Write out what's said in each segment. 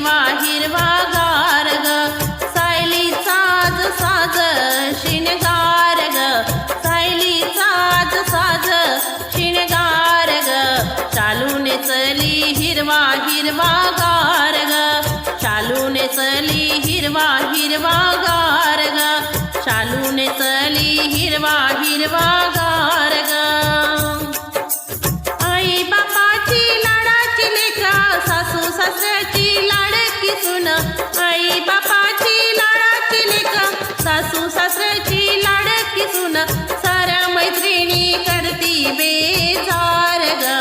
हिरवा हिरवा गार ग सायली साज साज शिणगार ग सायली साज साज शिणगार ग चालून चली हिरवा हिरवा गार ग चालून चली हिरवा हिरवा गार ग चालून चली हिरवा हिरवा गार ग आई बापाची लाडाची लेका सासू सासऱ्याची लाडकी सून आई बापाची लाडाची लेका सासू सासऱ्याची लाडकी सून साऱ्या मैत्रिणी करती बेजार ग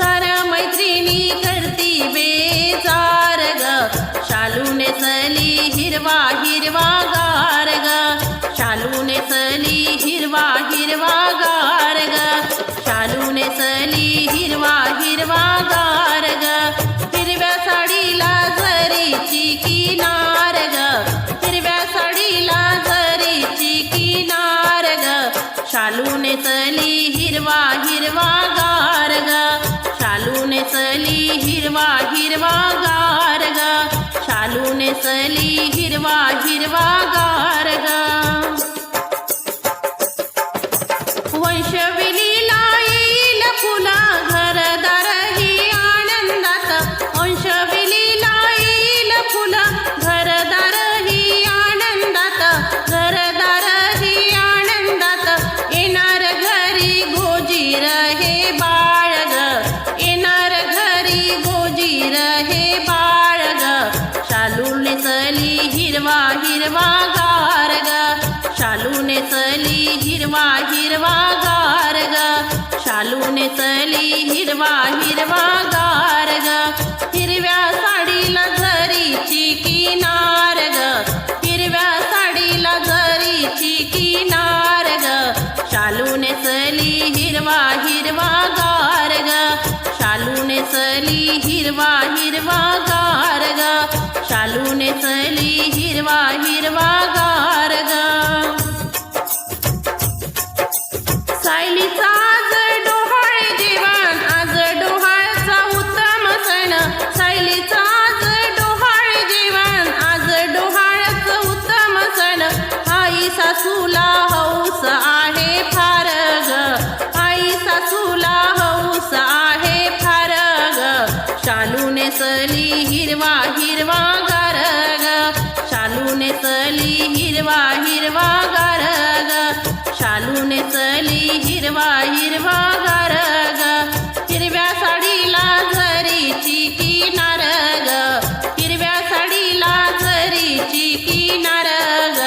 साऱ्या मैत्रिणी करती बेजार ग शालूने चली हिरवा हिरवा गार ग शालूने चली हिरवा हिरवा गार ग शालूने चली हिरवा हिरवा गार ग हिरव्या साडीला जरीची किनार ग हिरव्या साडीला जरीची किनार ग शालूने चली हिरवा हिरवा गार ग शालूने चली हिरवा हिरवा गार ग शालूने चली हिरवा हिरवा गार ग वंशवेलीला येईल फुला घरदार ही आनंदात वंशवेलीला येईल फुला घरदार ही आनंदात घरदार ही आनंदात येणार घरी गोजीर हे बाळ ग येणार घरी गोजीर हे बाळ ग शालूने चली हिरवा हिरवा गार ग शालूने चली हिरवा हिरवा गार ग शालूने चली हिरवा हिरवा गार ग हिरव्या साडीला जरीची किनार ग हिरव्या साडीला जरीची किनार ग शालूने चली हिरवा हिरवा गार ग शालूने चली हिरवा हिरवा गार ग शालूने चली हिरवा हिरवा गार ग सायलीचा आज डोहाळे जेवण आज डोहाळ्याचा उत्तम सण सायलीचा आज डोहाळे जेवण आज डोहाळ्याचं उत्तम सण आई सासूला हौस आहे फार ग आई सासूला हौस आहे फार ग शालूने चली हिरवा हिरवा गार ग शालूने चली हिरवा हिरवा गार ग शालूने चली हिरवा हिरवा गार ग हिरव्या साडीला जरीची किनार ग हिरव्या साडीला जरीची किनार ग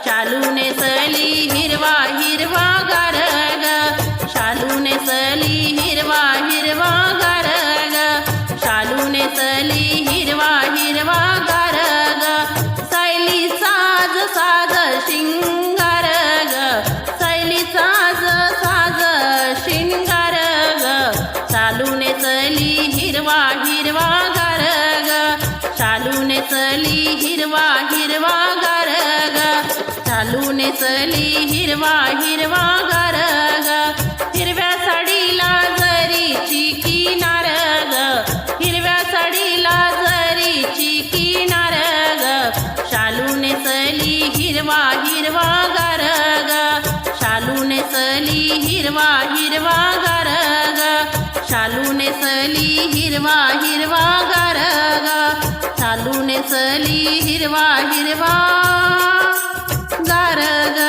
शालूने चली हिरवा हिरवा गार ग शालूने चली हिरवा हिरवा गार ग शालूने चली हिरवा हिरवा गार ग सायली साज साज शिंगार ग सायली साज साज शिंगार ग शालूने चली हिरवा हिरवा गार ग शालूने चली हिरवा हिरवा गार ग शालूने चली हिरवा हिरवा गार ग हिरव्या साडीला जरीची किनार ग हिरव्या साडीला जरीची किनार ग शालूने चली हिरवा हिरवा गार ग शालूने चली हिरवा हिरवा गार ग शालूने चली हिरवा हिरवा गार ग शालूने चली हिरवा हिरवा गार ग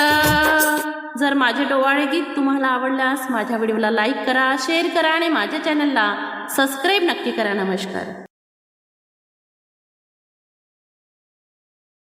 जर माझे डोहाळे गीत तुम्हाला आवडल्यास माझ्या व्हिडिओला लाईक करा शेअर करा आणि माझ्या चॅनलला सबस्क्राईब नक्की करा नमस्कार.